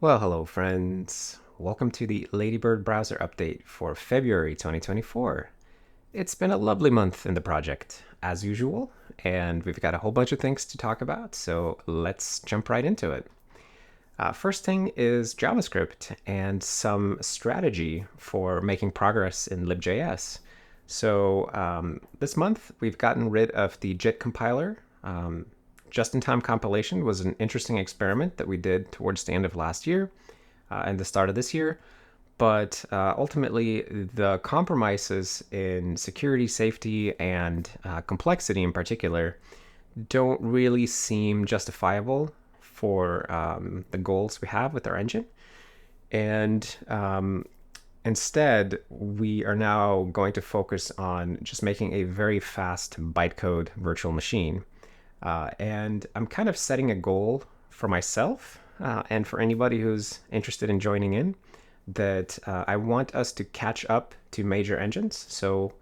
Well, hello friends. Welcome to the Ladybird browser update for February 2024. It's been a lovely month in the project, as usual, and we've got a whole bunch of things to talk about, so let's jump right into it. First thing is JavaScript and some strategy for making progress in libjs. So this month we've gotten rid of the JIT compiler. Just-in-time compilation was an interesting experiment that we did towards the end of last year and the start of this year. But ultimately, the compromises in security, safety, and complexity in particular don't really seem justifiable for the goals we have with our engine. And instead, we are now going to focus on just making a very fast bytecode virtual machine. And I'm kind of setting a goal for myself and for anybody who's interested in joining in that I want us to catch up to major engines. So,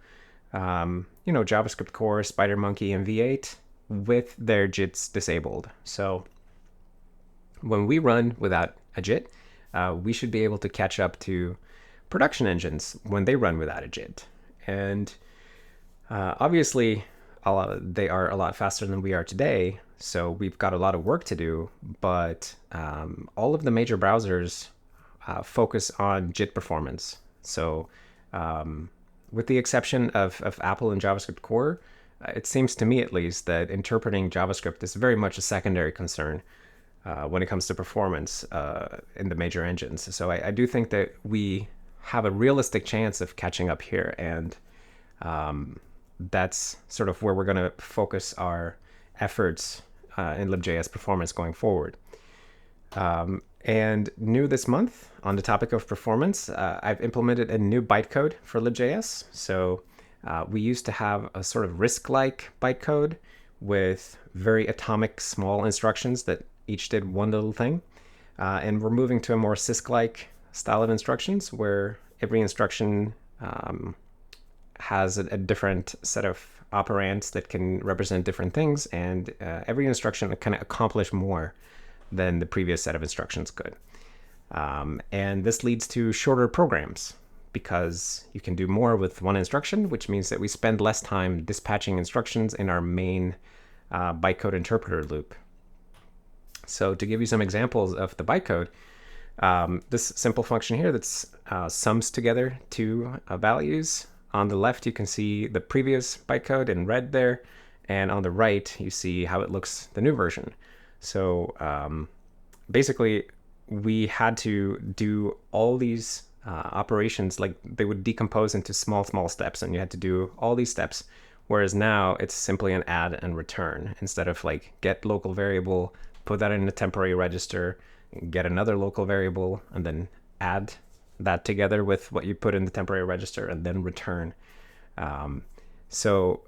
JavaScript Core, SpiderMonkey, and V8 with their JITs disabled. So when we run without a JIT, we should be able to catch up to production engines when they run without a JIT. And obviously, they are a lot faster than we are today, so we've got a lot of work to do, but all of the major browsers focus on JIT performance. So with the exception of Apple and JavaScript Core, it seems to me at least that interpreting JavaScript is very much a secondary concern when it comes to performance in the major engines. So I do think that we have a realistic chance of catching up here, and that's sort of where we're going to focus our efforts in libjs performance going forward. And new this month, on the topic of performance, I've implemented a new bytecode for libjs. So we used to have a sort of RISC-like bytecode with very atomic small instructions that each did one little thing. And we're moving to a more CISC-like style of instructions where every instruction has a different set of operands that can represent different things, and every instruction can accomplish more than the previous set of instructions could. And this leads to shorter programs because you can do more with one instruction, which means that we spend less time dispatching instructions in our main bytecode interpreter loop. So to give you some examples of the bytecode, this simple function here that's sums together two values. On the left, you can see the previous bytecode in red there, and on the right, you see how it looks the new version. So basically, we had to do all these operations, like they would decompose into small steps, and you had to do all these steps, whereas now it's simply an add and return instead of like get local variable, put that in a temporary register, get another local variable, and then add that together with what you put in the temporary register and then return. So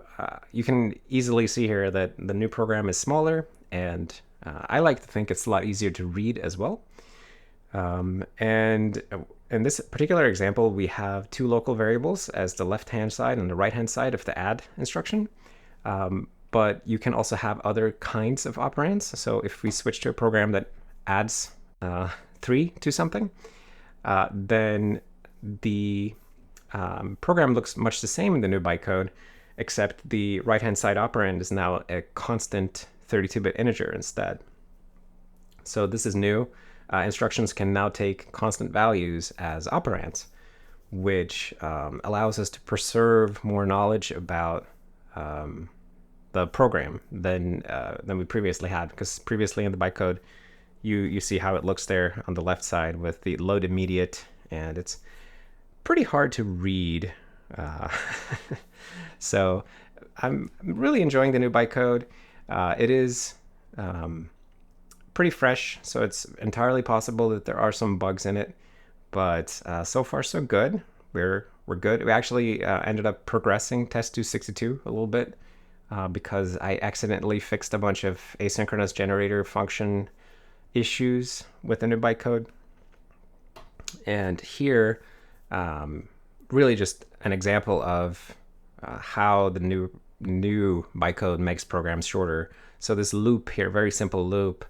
you can easily see here that the new program is smaller, and I like to think it's a lot easier to read as well. And in this particular example, we have two local variables as the left-hand side and the right-hand side of the add instruction. But you can also have other kinds of operands. So if we switch to a program that adds 3 to something, then the program looks much the same in the new bytecode, except the right-hand side operand is now a constant 32-bit integer instead. So this is new. Instructions can now take constant values as operands, which allows us to preserve more knowledge about the program than we previously had, because previously in the bytecode, you see how it looks there on the left side with the load immediate, and it's pretty hard to read. So I'm really enjoying the new bytecode. It is pretty fresh, so it's entirely possible that there are some bugs in it, but so far so good. We're good. We actually ended up progressing test262 a little bit because I accidentally fixed a bunch of asynchronous generator function issues with the new bytecode. And here, really just an example of how the new bytecode makes programs shorter. So this loop here, very simple loop,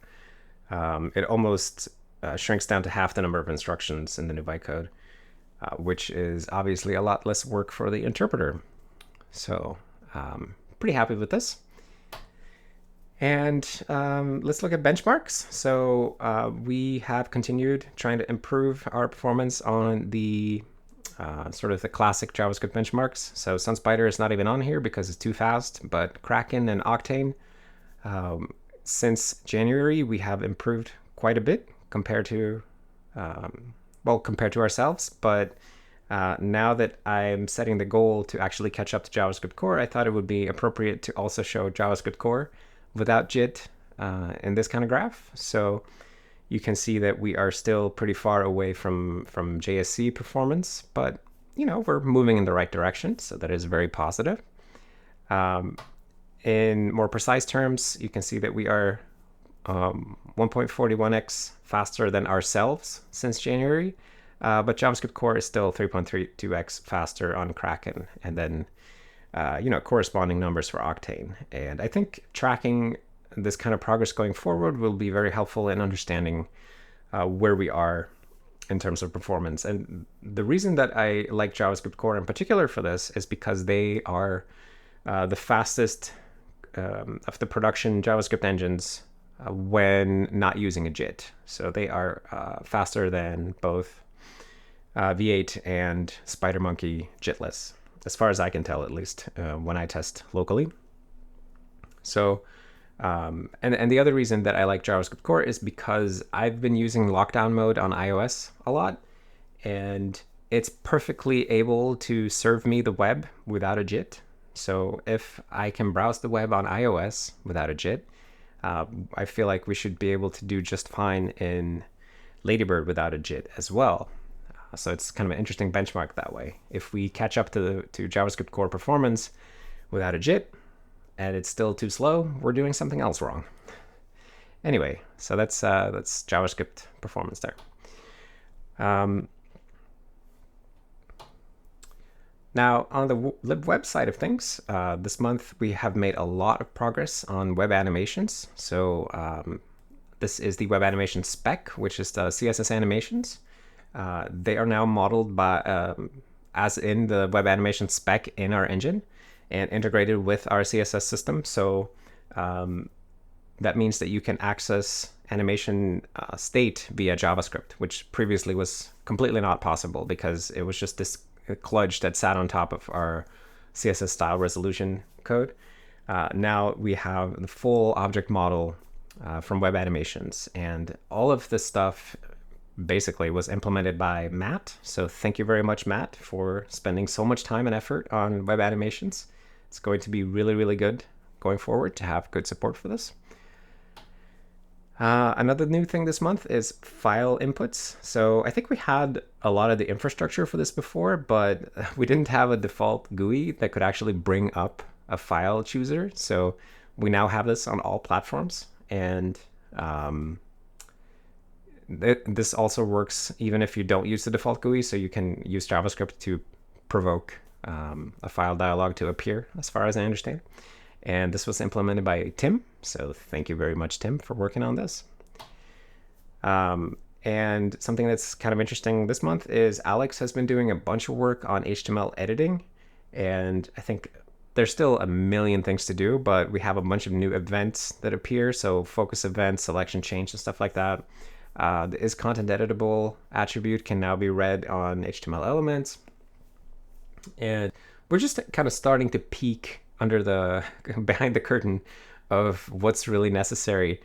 it almost shrinks down to half the number of instructions in the new bytecode, which is obviously a lot less work for the interpreter. So pretty happy with this. And let's look at benchmarks. So we have continued trying to improve our performance on the sort of the classic JavaScript benchmarks. So SunSpider is not even on here because it's too fast, but Kraken and Octane, since January, we have improved quite a bit compared to, compared to ourselves. But now that I'm setting the goal to actually catch up to JavaScript Core, I thought it would be appropriate to also show JavaScript Core without JIT in this kind of graph. So you can see that we are still pretty far away from JSC performance, but we're moving in the right direction, so that is very positive. In more precise terms, you can see that we are 1.41x faster than ourselves since January, but JavaScript Core is still 3.32x faster on Kraken, and then corresponding numbers for Octane. And I think tracking this kind of progress going forward will be very helpful in understanding where we are in terms of performance. And the reason that I like JavaScript Core in particular for this is because they are the fastest of the production JavaScript engines when not using a JIT. So they are faster than both V8 and SpiderMonkey JITless, as far as I can tell, at least when I test locally. So, and the other reason that I like JavaScript Core is because I've been using lockdown mode on iOS a lot, and it's perfectly able to serve me the web without a JIT. So if I can browse the web on iOS without a JIT, I feel like we should be able to do just fine in Ladybird without a JIT as well. So it's kind of an interesting benchmark that way. If we catch up to JavaScript Core performance without a JIT and it's still too slow, we're doing something else wrong. Anyway, so that's JavaScript performance there. Now, on the libweb side of things, this month we have made a lot of progress on web animations. So this is the web animation spec, which is the CSS animations. They are now modeled by as in the web animation spec in our engine and integrated with our CSS system. So that means that you can access animation state via JavaScript, which previously was completely not possible because it was just this kludge that sat on top of our CSS style resolution code. Now we have the full object model from web animations, and all of this stuff basically was implemented by Matt. So thank you very much, Matt, for spending so much time and effort on web animations. It's going to be really, really good going forward to have good support for this. Another new thing this month is file inputs. So I think we had a lot of the infrastructure for this before, but we didn't have a default GUI that could actually bring up a file chooser. So we now have this on all platforms, and this also works even if you don't use the default GUI. So you can use JavaScript to provoke a file dialog to appear, as far as I understand. And this was implemented by Tim. So thank you very much, Tim, for working on this. And something that's kind of interesting this month is Alex has been doing a bunch of work on HTML editing. And I think there's still a million things to do, but we have a bunch of new events that appear. So focus events, selection change, and stuff like that. The is content editable attribute can now be read on HTML elements. And we're just kind of starting to peek under behind the curtain of what's really necessary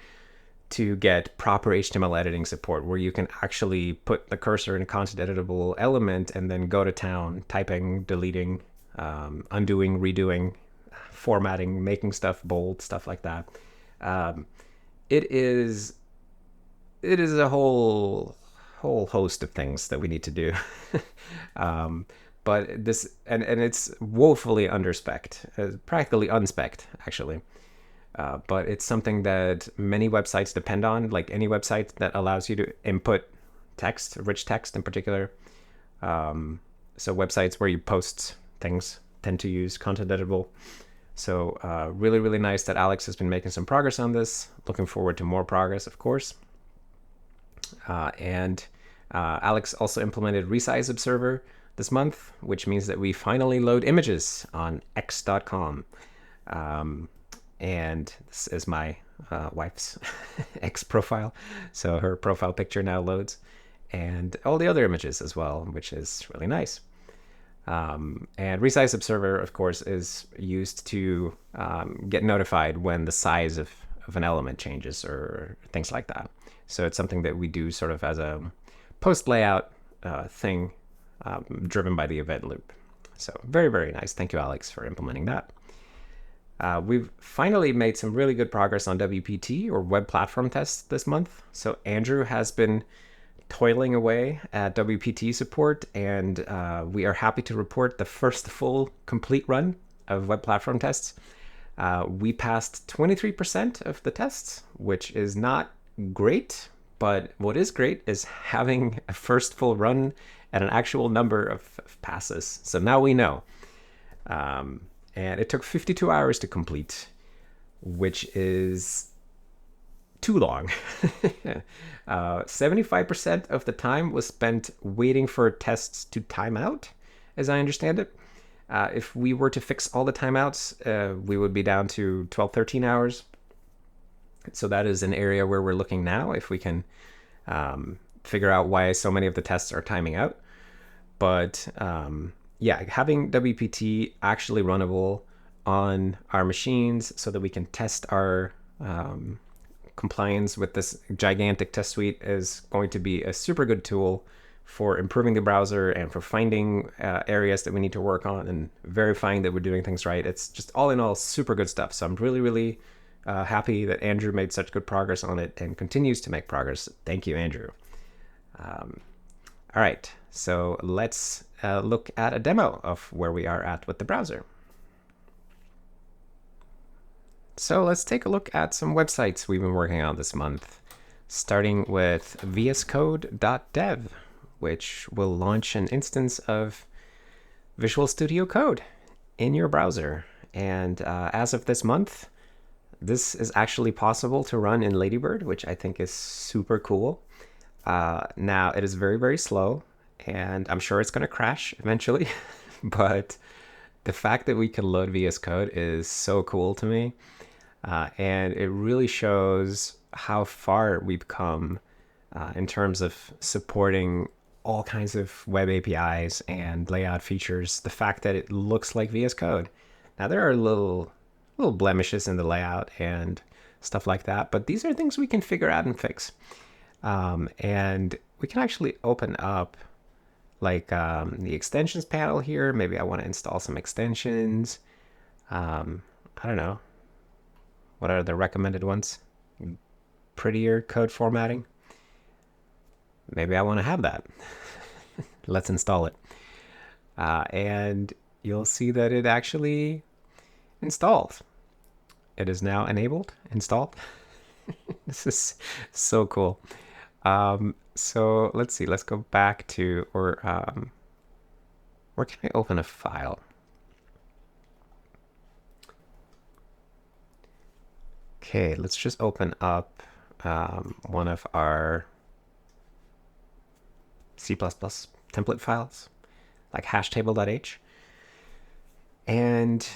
to get proper HTML editing support, where you can actually put the cursor in a content editable element and then go to town, typing, deleting, undoing, redoing, formatting, making stuff bold, stuff like that. It is a whole host of things that we need to do. But this, and it's woefully underspec'd, practically unspec'd, actually. But it's something that many websites depend on, like any website that allows you to input text, rich text in particular. So websites where you post things tend to use content editable. So really, really nice that Alex has been making some progress on this. Looking forward to more progress, of course. And Alex also implemented resize observer this month, which means that we finally load images on x.com. And this is my wife's X profile. So her profile picture now loads, and all the other images as well, which is really nice. And resize observer, of course, is used to get notified when the size of an element changes or things like that. So it's something that we do sort of as a post layout thing driven by the event loop. So very, very nice. Thank you, Alex, for implementing that. We've finally made some really good progress on WPT, or web platform tests, this month. So Andrew has been toiling away at WPT support, and we are happy to report the first full complete run of web platform tests. We passed 23% of the tests, which is not great, but what is great is having a first full run at an actual number of passes. So now we know. And it took 52 hours to complete, which is too long. 75% of the time was spent waiting for tests to time out, as I understand it. If we were to fix all the timeouts, we would be down to 12, 13 hours. So that is an area where we're looking now, if we can figure out why so many of the tests are timing out. But yeah, having WPT actually runnable on our machines so that we can test our compliance with this gigantic test suite is going to be a super good tool for improving the browser and for finding areas that we need to work on and verifying that we're doing things right. It's just all in all super good stuff. So I'm really, really happy that Andrew made such good progress on it and continues to make progress. Thank you, Andrew. All right, so let's look at a demo of where we are at with the browser. So let's take a look at some websites we've been working on this month, starting with vscode.dev, which will launch an instance of Visual Studio Code in your browser. And as of this month, this is actually possible to run in Ladybird, which I think is super cool. Now, it is very, very slow, and I'm sure it's going to crash eventually, but the fact that we can load VS Code is so cool to me, and it really shows how far we've come in terms of supporting all kinds of web APIs and layout features. The fact that it looks like VS Code. Now, there are little blemishes in the layout and stuff like that, but these are things we can figure out and fix. And we can actually open up like the extensions panel here. Maybe I want to install some extensions. I don't know. What are the recommended ones? Prettier code formatting. Maybe I want to have that. Let's install it. And you'll see that it actually installs. It is now enabled, installed. This is so cool. So let's see, let's go back to, or where can I open a file? Okay, let's just open up one of our C++ template files, like hashtable.h. And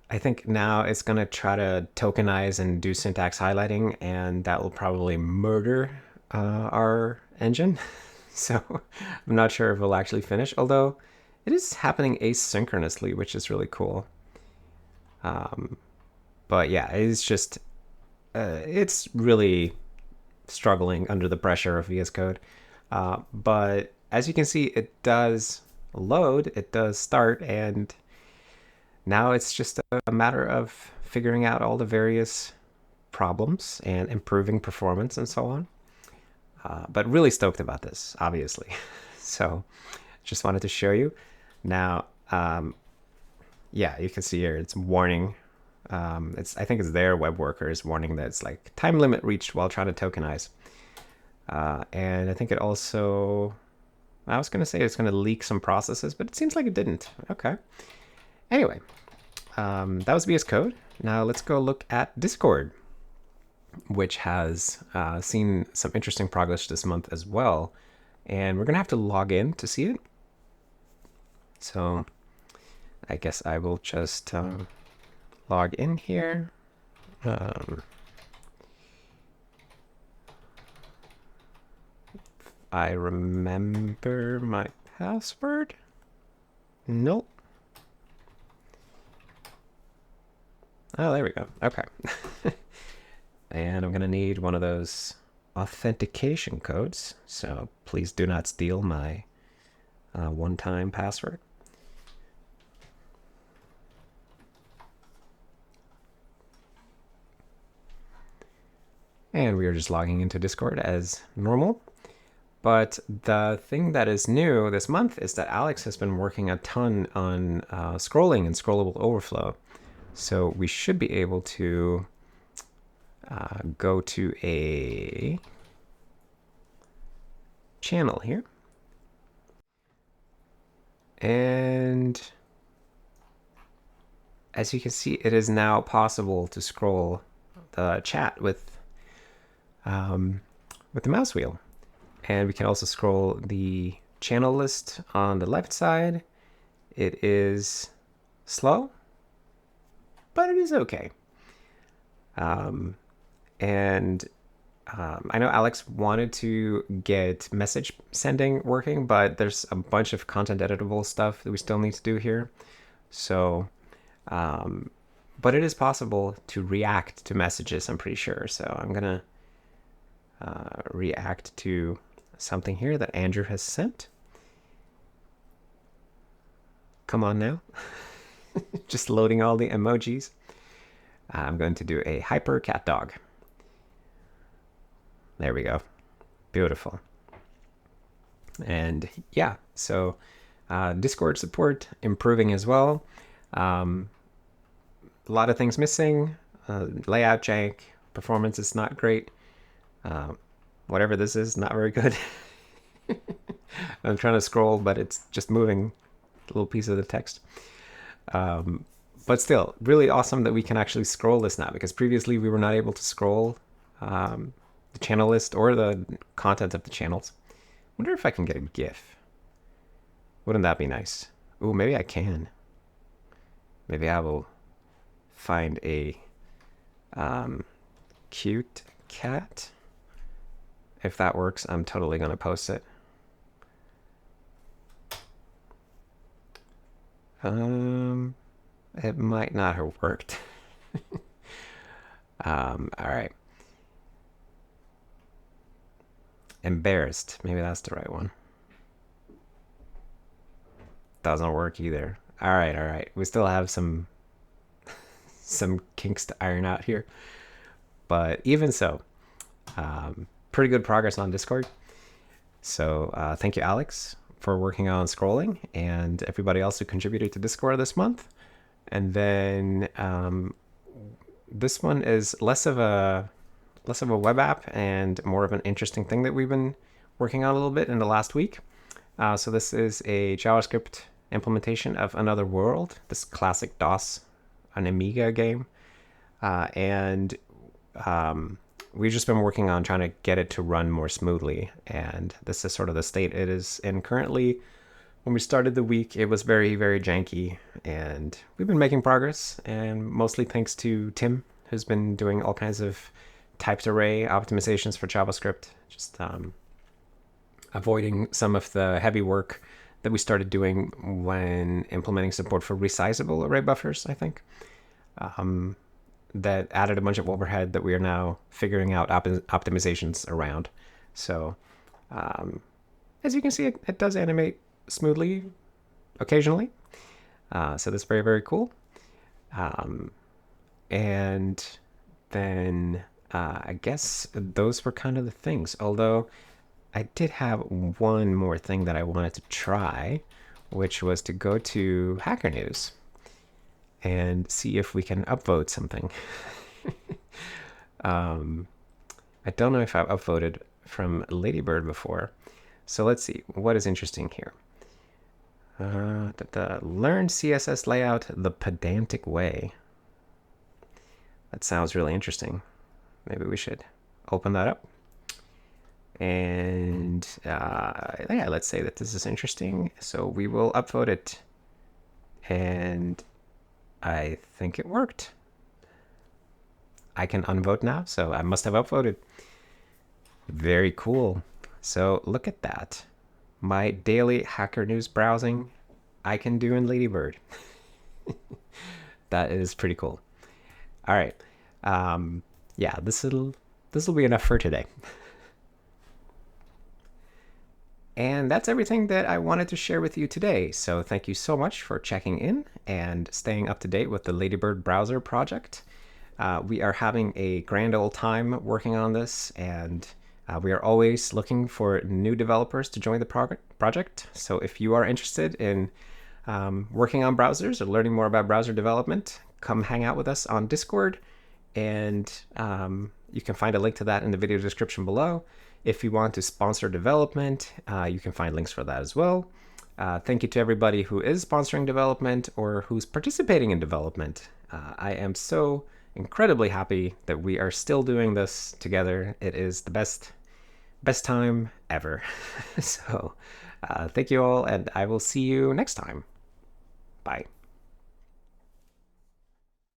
I think now it's going to try to tokenize and do syntax highlighting, and that will probably murder our engine. So I'm not sure if it'll actually finish, although it is happening asynchronously, which is really cool. But yeah, it's just, it's really struggling under the pressure of VS Code. But as you can see, it does load, it does start, and now it's just a matter of figuring out all the various problems and improving performance and so on. But really stoked about this, obviously. So just wanted to show you. Now, yeah, you can see here, it's warning. I think it's their web workers warning that it's like time limit reached while trying to tokenize. And I think it also, I was going to say it's going to leak some processes, but it seems like it didn't. Okay. Anyway, that was VS Code. Now let's go look at Discord. which has seen some interesting progress this month as well. And we're going to have to log in to see it. So I guess I will just log in here. I remember my password. Nope. Oh, there we go. Okay. And I'm going to need one of those authentication codes. So please do not steal my one-time password. And we are just logging into Discord as normal. But the thing that is new this month is that Alex has been working a ton on scrolling and scrollable overflow. So we should be able to go to a channel here. And as you can see, it is now possible to scroll the chat with the mouse wheel. And we can also scroll the channel list on the left side. It is slow, but it is okay. I know Alex wanted to get message sending working, but there's a bunch of content editable stuff that we still need to do here. So, but it is possible to react to messages, I'm pretty sure. So I'm going to react to something here that Andrew has sent. Come on now. Just loading all the emojis. I'm going to do a hyper cat dog. There we go. Beautiful. And yeah, so Discord support improving as well. A lot of things missing. Layout jank. Performance is not great. Whatever this is, not very good. I'm trying to scroll, but it's just moving a little piece of the text. But still, really awesome that we can actually scroll this now, because previously we were not able to scroll the channel list or the content of the channels. Wonder if I can get a GIF. Wouldn't that be nice? Ooh, maybe I can. Maybe I will find a cute cat. If that works, I'm totally going to post it. It might not have worked. All right. Embarrassed. Maybe that's the right one. Doesn't work either. All right, all right. We still have some kinks to iron out here. But even so, pretty good progress on Discord. So thank you, Alex, for working on scrolling, and everybody else who contributed to Discord this month. And then this one is less of a web app and more of an interesting thing that we've been working on a little bit in the last week. So this is a JavaScript implementation of Another World, this classic DOS, an Amiga game. We've just been working on trying to get it to run more smoothly. And this is sort of the state it is in currently. When we started the week, it was very, very janky. And we've been making progress, and mostly thanks to Tim, who's been doing all kinds of typed array optimizations for JavaScript, just avoiding some of the heavy work that we started doing when implementing support for resizable array buffers, I think. That added a bunch of overhead that we are now figuring out optimizations around. So as you can see, it does animate smoothly occasionally. So that's very, very cool. And then I guess those were kind of the things. Although I did have one more thing that I wanted to try, which was to go to Hacker News and see if we can upvote something. I don't know if I've upvoted from Ladybird before. So let's see, what is interesting here? The learn CSS layout the pedantic way. That sounds really interesting. maybe we should open that up. And yeah, let's say that this is interesting. So we will upvote it. And I think it worked. I can unvote now, so I must have upvoted. Very cool. So look at that. My daily Hacker News browsing I can do in Ladybird. That is pretty cool. All right. Yeah, this'll be enough for today. And that's everything that I wanted to share with you today. So thank you so much for checking in and staying up to date with the Ladybird browser project. We are having a grand old time working on this, and we are always looking for new developers to join the project. So if you are interested in working on browsers or learning more about browser development, come hang out with us on Discord, and you can find a link to that in the video description below. If you want to sponsor development, you can find links for that as well. Thank you to everybody who is sponsoring development or who's participating in development. I am so incredibly happy that we are still doing this together. It is the best time ever. So thank you all, and I will see you next time. Bye.